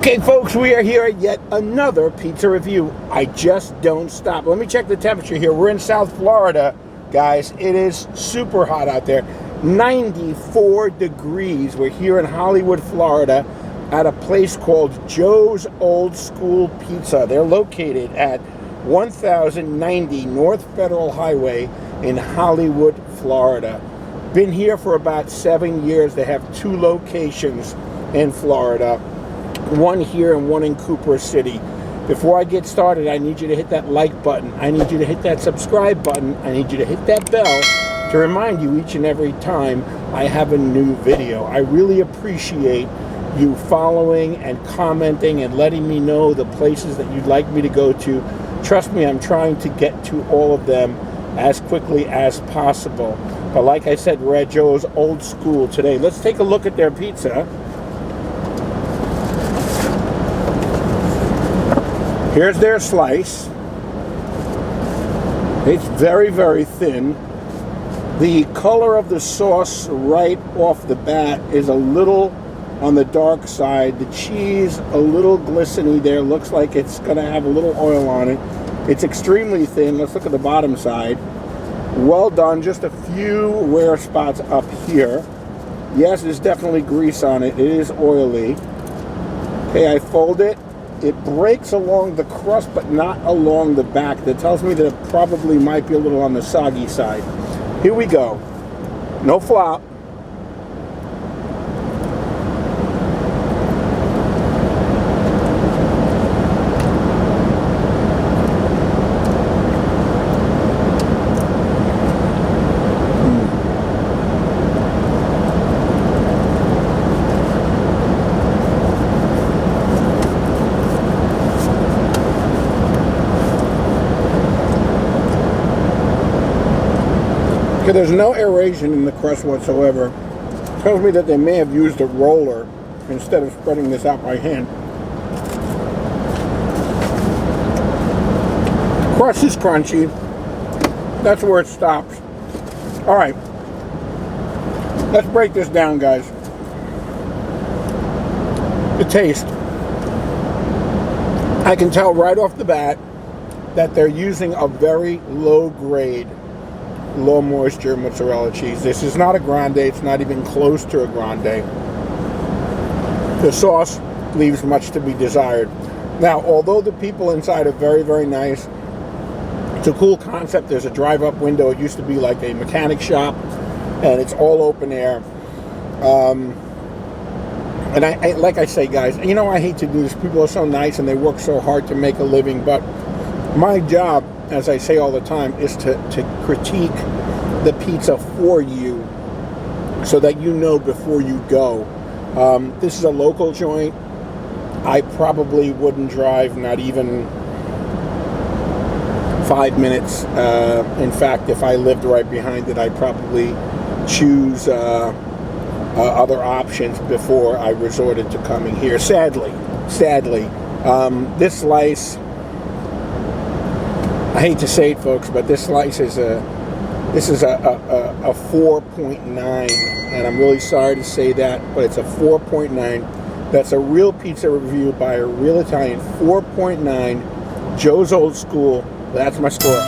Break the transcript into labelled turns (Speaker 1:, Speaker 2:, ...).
Speaker 1: Okay, folks, we are here at yet another pizza review. I just don't stop. Let me check the temperature here. We're in South Florida, guys. It is super hot out there. 94 degrees. We're here in Hollywood, Florida, at a place called Joe's Old School Pizza. They're located at 1090 North Federal Highway in Hollywood, Florida. Been here for about 7 years. They have 2 locations in Florida. One here and one in Cooper City. Before I get started, I need you to hit that like button. I need you to hit that subscribe button. I need you to hit that bell to remind you each and every time I have a new video. I really appreciate you following and commenting and letting me know the places that you'd like me to go to. Trust me, I'm trying to get to all of them as quickly as possible. But like I said, we're at Joe's Old School today. Let's take a look at their pizza. Here's their slice. It's very, very thin. The color of the sauce right off the bat is a little on the dark side. The cheese, a little glistening there. Looks like it's going to have a little oil on it. It's extremely thin. Let's look at the bottom side. Well done. Just a few wear spots up here. Yes, there's definitely grease on it. It is oily. Okay, I fold it. It breaks along the crust, but not along the back. That tells me that it probably might be a little on the soggy side. Here we go. No flop. Okay, there's no aeration in the crust whatsoever. It tells me that they may have used a roller instead of spreading this out by hand. Crust is crunchy. That's where it stops. All right, let's break this down, guys. The taste. I can tell right off the bat that they're using a very low grade, low moisture mozzarella cheese. This is not a grande. It's not even close to a grande. The sauce leaves much to be desired. Now, although the people inside are very, very nice, it's a cool concept. There's a drive-up window. It used to be like a mechanic shop, and it's all open air. And I like I say, guys, you know, I hate to do this. People are so nice and they work so hard to make a living, but my job, as I say all the time, is to critique the pizza for you so that you know before you go. This is a local joint. I probably wouldn't drive not even 5 minutes. In fact, if I lived right behind it, I'd probably choose other options before I resorted to coming here. Sadly, this slice, I hate to say it, folks, but this slice is a 4.9, and I'm really sorry to say that, but it's a 4.9. That's a real pizza review by a real Italian. 4.9, Joe's Old School. That's my score.